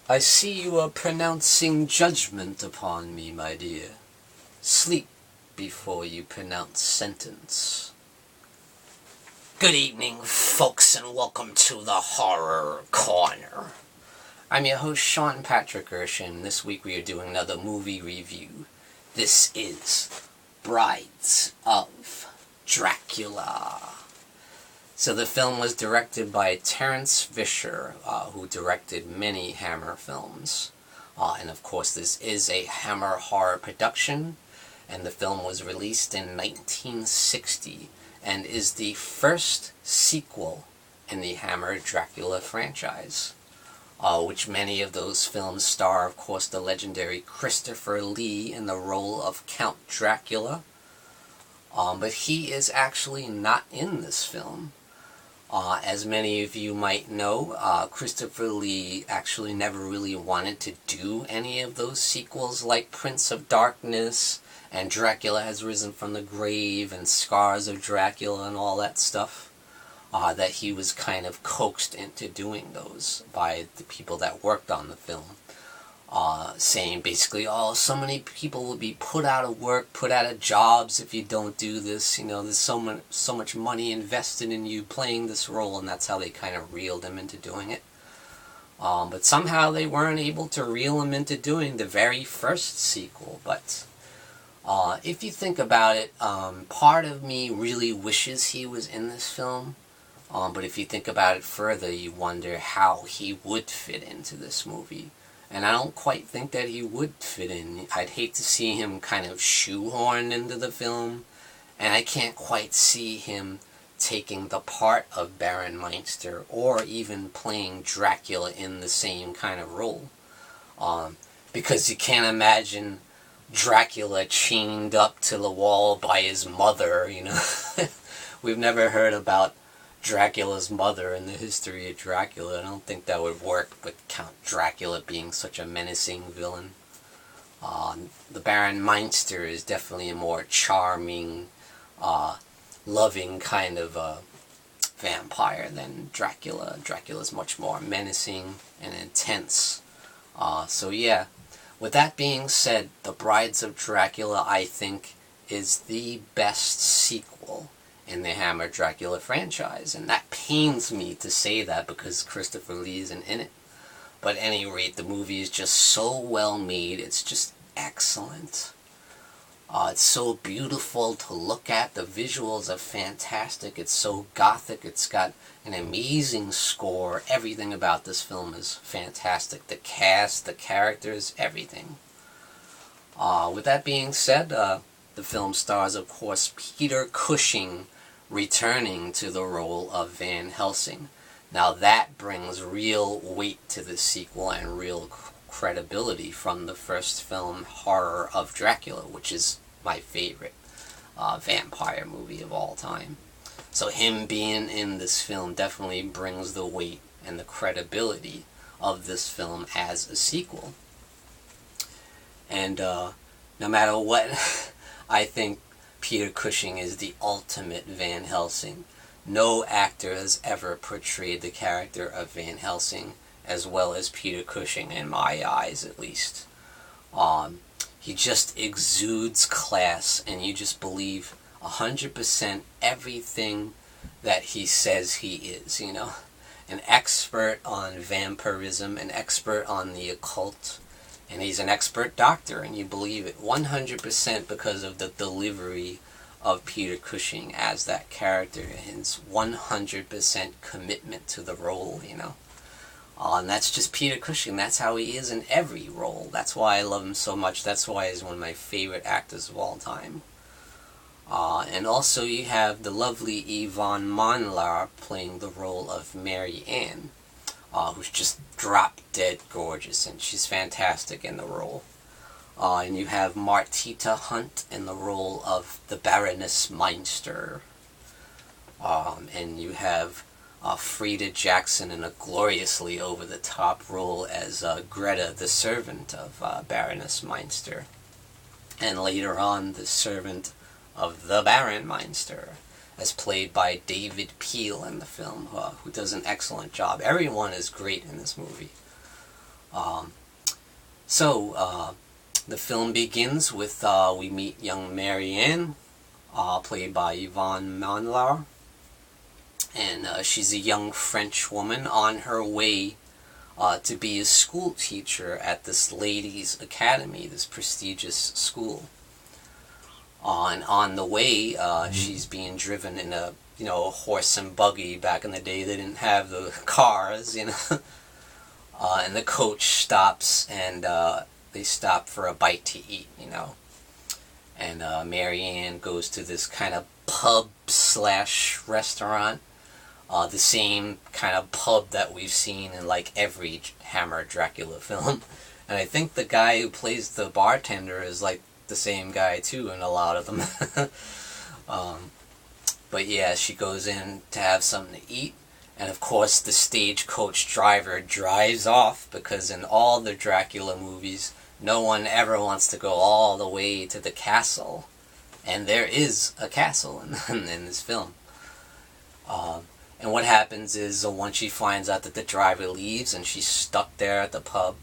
I see you are pronouncing judgment upon me, my dear. Sleep before you pronounce sentence. Good evening, folks, and welcome to the Horror Corner. I'm your host, Sean Patrick Erschen. This week we are doing another movie review. This is Brides of Dracula. So the film was directed by Terence Fisher, who directed many Hammer films. And of course this is a Hammer horror production, and the film was released in 1960 and is the first sequel in the Hammer Dracula franchise, which many of those films star, of course, the legendary Christopher Lee in the role of Count Dracula. But he is actually not in this film. As many of you might know, Christopher Lee actually never really wanted to do any of those sequels like Prince of Darkness and Dracula Has Risen from the Grave and Scars of Dracula and all that stuff, that he was kind of coaxed into doing those by the people that worked on the film. Saying basically, oh, so many people will be put out of work, put out of jobs if you don't do this. You know, there's so much money invested in you playing this role, and that's how they kind of reeled him into doing it. But somehow they weren't able to reel him into doing the very first sequel. But if you think about it, part of me really wishes he was in this film. But if you think about it further, you wonder how he would fit into this movie. And I don't quite think that he would fit in. I'd hate to see him kind of shoehorned into the film, and I can't quite see him taking the part of Baron Meinster or even playing Dracula in the same kind of role. Because you can't imagine Dracula chained up to the wall by his mother, you know. We've never heard about Dracula's mother in the history of Dracula. I don't think that would work, but Count Dracula being such a menacing villain. The Baron Meinster is definitely a more charming, loving kind of vampire than Dracula. Dracula's much more menacing and intense. So yeah, with that being said, The Brides of Dracula, I think, is the best sequel in the Hammer Dracula franchise, and that pains me to say that because Christopher Lee isn't in it. But at any rate, the movie is just so well made. It's just excellent. It's so beautiful to look at. The visuals are fantastic. It's so gothic. It's got an amazing score. Everything about this film is fantastic. The cast, the characters, everything. With that being said, the film stars, of course, Peter Cushing returning to the role of Van Helsing. Now that brings real weight to the sequel and real credibility from the first film, Horror of Dracula, which is my favorite vampire movie of all time. So him being in this film definitely brings the weight and the credibility of this film as a sequel. And no matter what, I think Peter Cushing is the ultimate Van Helsing. No actor has ever portrayed the character of Van Helsing as well as Peter Cushing, in my eyes at least. He just exudes class, and you just believe 100% everything that he says he is, you know. An expert on vampirism, an expert on the occult, and he's an expert doctor, and you believe it 100% because of the delivery of Peter Cushing as that character, his 100% commitment to the role, you know. And that's just Peter Cushing. That's how he is in every role. That's why I love him so much. That's why he's one of my favorite actors of all time. And also you have the lovely Yvonne Monlaur playing the role of Mary Ann, who's just drop-dead gorgeous, and she's fantastic in the role. And you have Martita Hunt in the role of the Baroness Meinster. And you have Frida Jackson in a gloriously over-the-top role as Greta, the servant of Baroness Meinster. And later on, the servant of the Baron Meinster, as played by David Peel in the film, who does an excellent job. Everyone is great in this movie. The film begins with, we meet young Marianne, played by Yvonne Monlaur, and she's a young French woman on her way to be a school teacher at this ladies' academy, this prestigious school. And on the way, she's being driven in a horse and buggy. Back in the day, they didn't have the cars, and the coach stops, and they stop for a bite to eat, And Marianne goes to this kind of pub/restaurant, the same kind of pub that we've seen in like every Hammer Dracula film. And I think the guy who plays the bartender is like the same guy too in a lot of them. But yeah, she goes in to have something to eat, and of course the stagecoach driver drives off, because in all the Dracula movies no one ever wants to go all the way to the castle, and there is a castle in this film. And what happens is, once she finds out that the driver leaves and she's stuck there at the pub,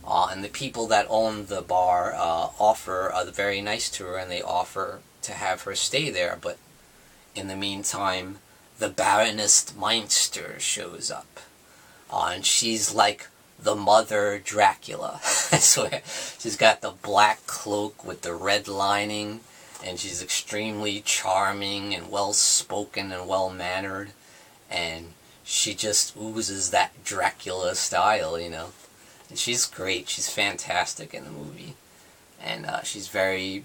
and the people that own the bar are very nice to her, and they offer to have her stay there. But in the meantime, the Baroness Meinster shows up, and she's like the mother Dracula. I swear. She's got the black cloak with the red lining, and she's extremely charming and well-spoken and well-mannered, and she just oozes that Dracula style, And she's great. She's fantastic in the movie. And she's very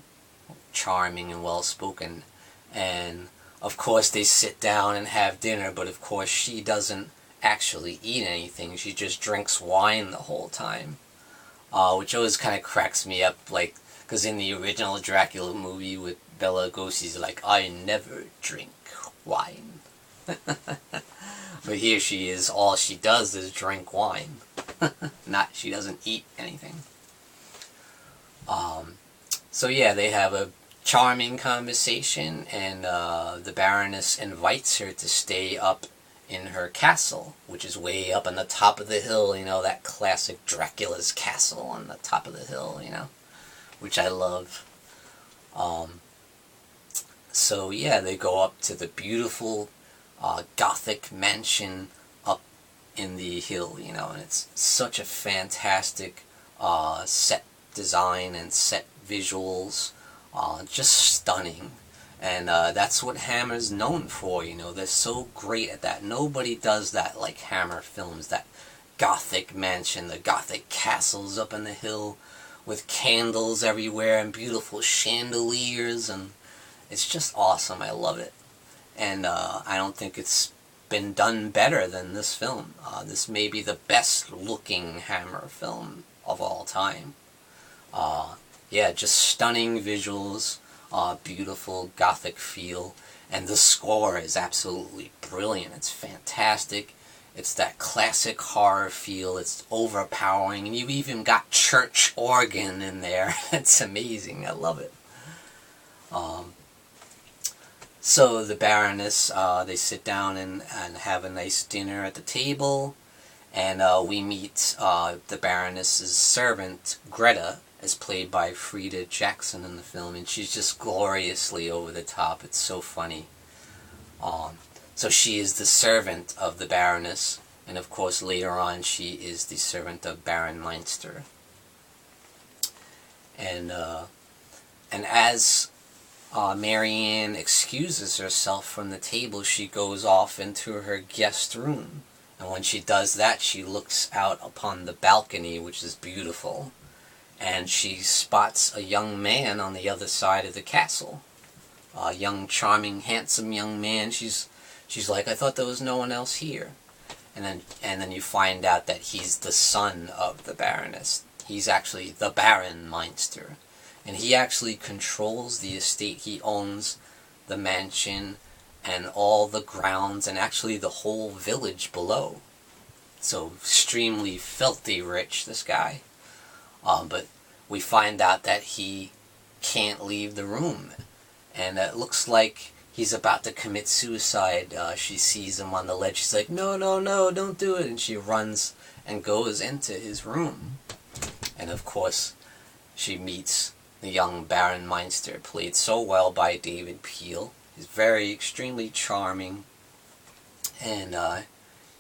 charming and well-spoken. And, of course, they sit down and have dinner, but, of course, she doesn't actually eat anything. She just drinks wine the whole time. Which always kind of cracks me up, because in the original Dracula movie with Bela Lugosi's like, I never drink wine. But here she is, all she does is drink wine. She doesn't eat anything. So yeah, they have a charming conversation, and the Baroness invites her to stay up in her castle, which is way up on the top of the hill, that classic Dracula's castle on the top of the hill, which I love. So yeah, they go up to the beautiful Gothic mansion up in the hill, and it's such a fantastic set design and set visuals, just stunning. And that's what Hammer's known for, they're so great at that. Nobody does that like Hammer films, that Gothic mansion, the Gothic castles up in the hill with candles everywhere and beautiful chandeliers, and it's just awesome. I love it. And I don't think it's been done better than this film. This may be the best looking Hammer film of all time. Yeah, just stunning visuals, beautiful Gothic feel, and the score is absolutely brilliant. It's fantastic. It's that classic horror feel. It's overpowering, and you've even got church organ in there. It's amazing. I love it. So the Baroness, they sit down and have a nice dinner at the table, and we meet the Baroness's servant, Greta, as played by Frida Jackson in the film, and she's just gloriously over the top. It's so funny. So she is the servant of the Baroness, and of course later on she is the servant of Baron Meinster. And as Marianne excuses herself from the table, she goes off into her guest room. And when she does that, she looks out upon the balcony, which is beautiful. And she spots a young man on the other side of the castle. A young, charming, handsome young man. She's like, I thought there was no one else here. And then you find out that he's the son of the Baroness. He's actually the Baron Meinster. And he actually controls the estate. He owns the mansion and all the grounds and actually the whole village below. So extremely filthy rich, this guy. But we find out that he can't leave the room. And it looks like he's about to commit suicide. She sees him on the ledge. She's like, no, no, no, don't do it. And she runs and goes into his room. And of course, she meets the young Baron Meinster, played so well by David Peel. He's very, extremely charming. And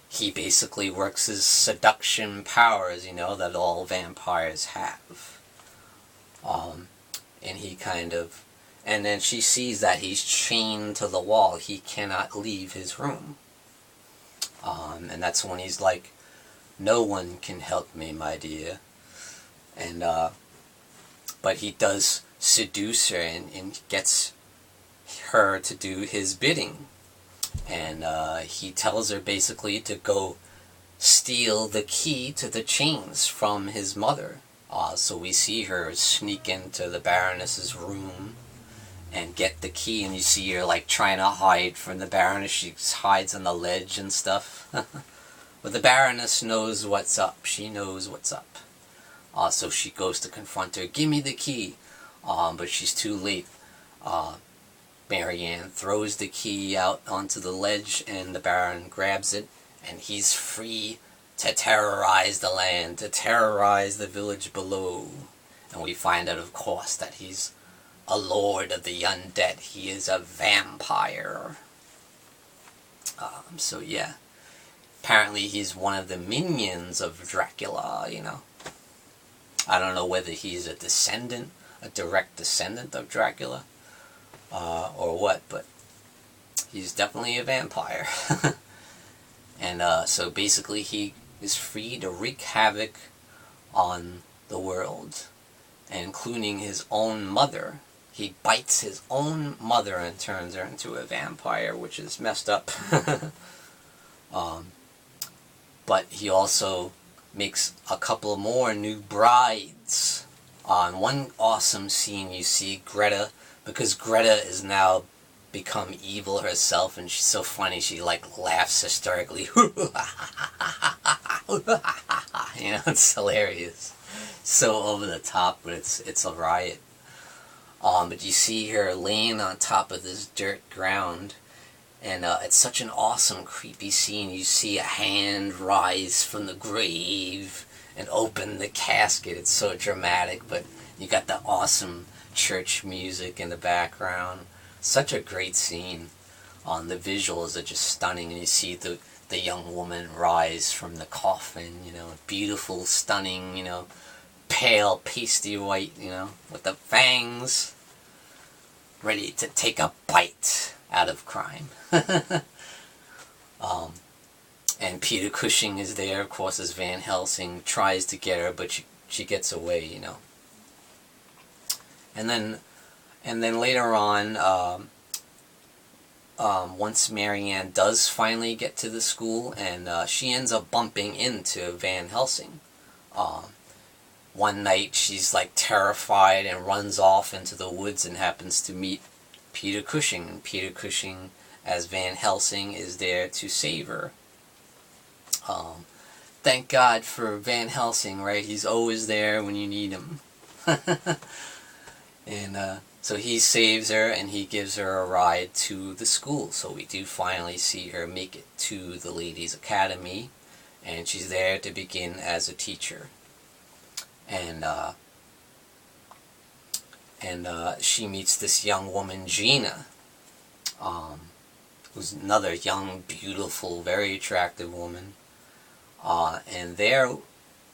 he basically works his seduction powers, you know, that all vampires have. And he kind of... And then she sees that he's chained to the wall. He cannot leave his room. And that's when he's like, no one can help me, my dear. And, but he does seduce her and gets her to do his bidding. And he tells her basically to go steal the key to the chains from his mother. So we see her sneak into the Baroness's room and get the key, and you see her like trying to hide from the Baroness. She hides on the ledge and stuff. But the Baroness knows what's up. She knows what's up. So she goes to confront her. Give me the key. But she's too late. Marianne throws the key out onto the ledge, and the Baron grabs it, and he's free to terrorize the land, to terrorize the village below. And we find out, of course, that he's a lord of the undead. He is a vampire. So yeah. Apparently he's one of the minions of Dracula, you know. I don't know whether he's a descendant, a direct descendant of Dracula, or what, but he's definitely a vampire. And so basically he is free to wreak havoc on the world, including his own mother. He bites his own mother and turns her into a vampire, which is messed up. But he also makes a couple more new brides. On one awesome scene you see Greta, because Greta is now become evil herself, and she's so funny, she like laughs hysterically. You know, it's hilarious. So over the top, but it's a riot. But you see her laying on top of this dirt ground, and it's such an awesome, creepy scene. You see a hand rise from the grave and open the casket. It's so dramatic, but you got the awesome church music in the background. Such a great scene. The visuals are just stunning, and you see the young woman rise from the coffin, you know, beautiful, stunning, you know, pale, pasty white, you know, with the fangs, ready to take a bite out of crime. And Peter Cushing is there, of course, as Van Helsing, tries to get her, but she gets away, you know. And then later on, once Marianne does finally get to the school, and she ends up bumping into Van Helsing. One night she's like terrified and runs off into the woods and happens to meet Peter Cushing. And Peter Cushing, as Van Helsing, is there to save her. Thank God for Van Helsing, right? He's always there when you need him. And so he saves her, and he gives her a ride to the school. So we do finally see her make it to the Ladies' Academy, and she's there to begin as a teacher. And she meets this young woman, Gina, who's another young, beautiful, very attractive woman. And there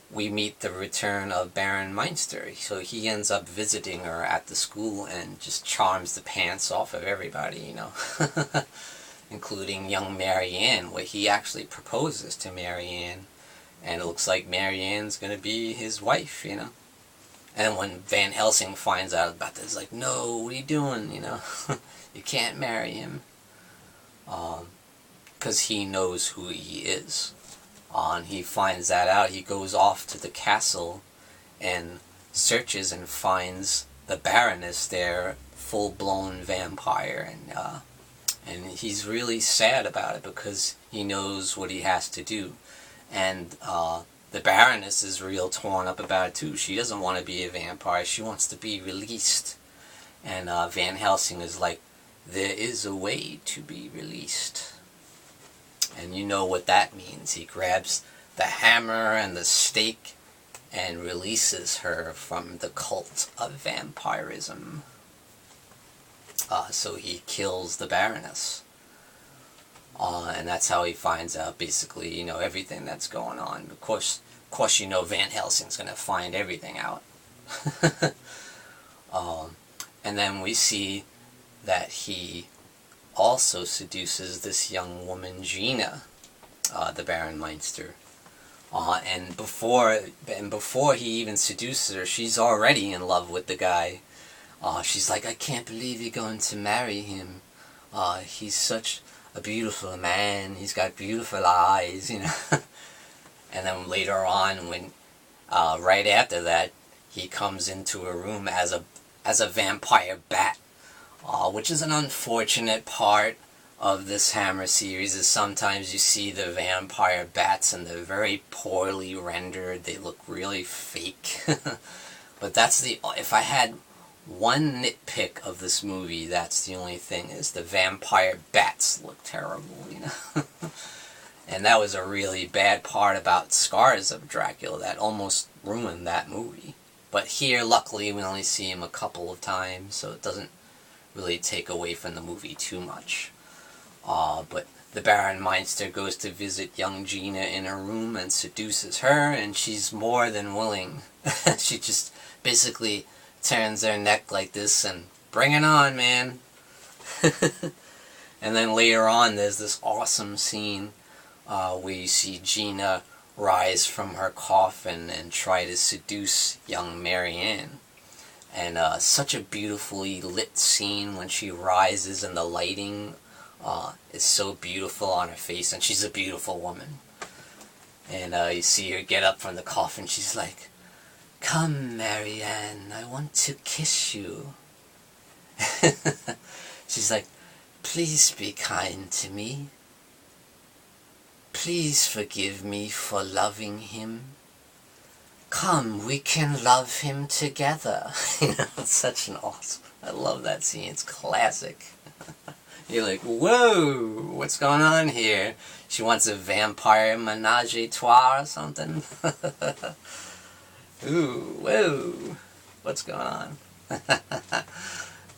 we meet the return of Baron Meinster. So he ends up visiting her at the school and just charms the pants off of everybody, you know. Including young Marianne, where he actually proposes to Marianne. And it looks like Marianne's going to be his wife, you know. And when Van Helsing finds out about this, he's like, no, what are you doing, you know? You can't marry him. Because he knows who he is. And he finds that out. He goes off to the castle and searches and finds the Baroness there, full-blown vampire. And he's really sad about it because he knows what he has to do. And the Baroness is real torn up about it too. She doesn't want to be a vampire. She wants to be released. And Van Helsing is like, there is a way to be released. And you know what that means. He grabs the hammer and the stake and releases her from the cult of vampirism. So he kills the Baroness. And that's how he finds out, basically, everything that's going on. Of course, Van Helsing's going to find everything out. And then we see that he also seduces this young woman, Gina, the Baron Meinster. And before he even seduces her, she's already in love with the guy. She's like, I can't believe you're going to marry him. He's such a beautiful man. He's got beautiful eyes, And then later on, when right after that, he comes into a room as a vampire bat, which is an unfortunate part of this Hammer series. Is sometimes you see the vampire bats and they're very poorly rendered. They look really fake. But if I had one nitpick of this movie, that's the only thing, is the vampire bats look terrible, And that was a really bad part about Scars of Dracula that almost ruined that movie. But here, luckily, we only see him a couple of times, so it doesn't really take away from the movie too much. But the Baron Meinster goes to visit young Gina in her room and seduces her, and she's more than willing. She just basically turns her neck like this and bring it on, man. And then later on, there's this awesome scene where you see Gina rise from her coffin and try to seduce young Marianne. And such a beautifully lit scene when she rises, and the lighting is so beautiful on her face, and she's a beautiful woman. And you see her get up from the coffin, she's like, "Come, Marianne, I want to kiss you." She's like, "Please be kind to me. Please forgive me for loving him. Come, we can love him together." It's such an awesome... I love that scene. It's classic. You're like, whoa, what's going on here? She wants a vampire menage a trois or something? Ooh, whoa, what's going on?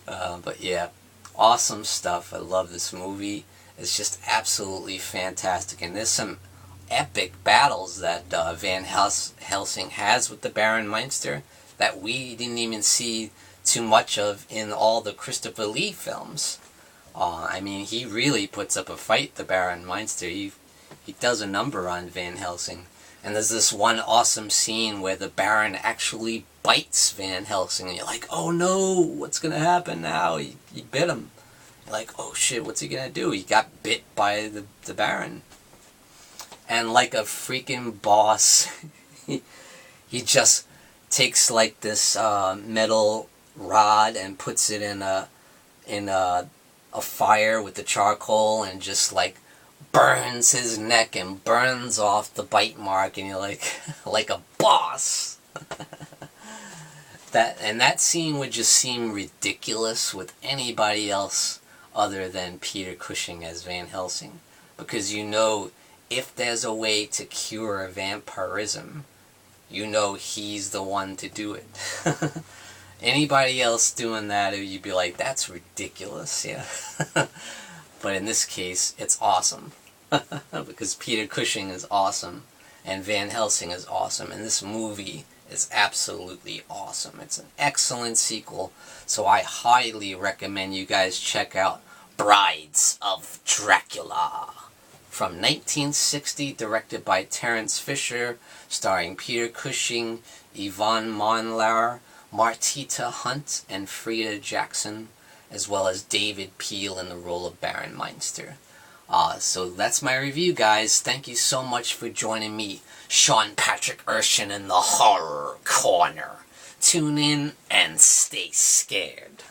But yeah, awesome stuff. I love this movie. It's just absolutely fantastic. And there's some epic battles that Van Helsing has with the Baron Meinster that we didn't even see too much of in all the Christopher Lee films. I mean, he really puts up a fight, the Baron Meinster. He does a number on Van Helsing. And there's this one awesome scene where the Baron actually bites Van Helsing, and you're like, oh no, what's going to happen now? He bit him. You're like, oh shit, what's he going to do? He got bit by the Baron. And like a freaking boss, he just takes like this metal rod and puts it in a fire with the charcoal, and just like burns his neck and burns off the bite mark, and you're like a boss. That scene would just seem ridiculous with anybody else other than Peter Cushing as Van Helsing, because if there's a way to cure vampirism, he's the one to do it. Anybody else doing that, you'd be like, that's ridiculous, yeah. But in this case, it's awesome. Because Peter Cushing is awesome, and Van Helsing is awesome, and this movie is absolutely awesome. It's an excellent sequel, so I highly recommend you guys check out Brides of Dracula. From 1960, directed by Terence Fisher, starring Peter Cushing, Yvonne Monlaur, Martita Hunt, and Frida Jackson, as well as David Peel in the role of Baron Meinster. So that's my review, guys. Thank you so much for joining me, Sean Patrick Erschen, in the Horror Corner. Tune in and stay scared.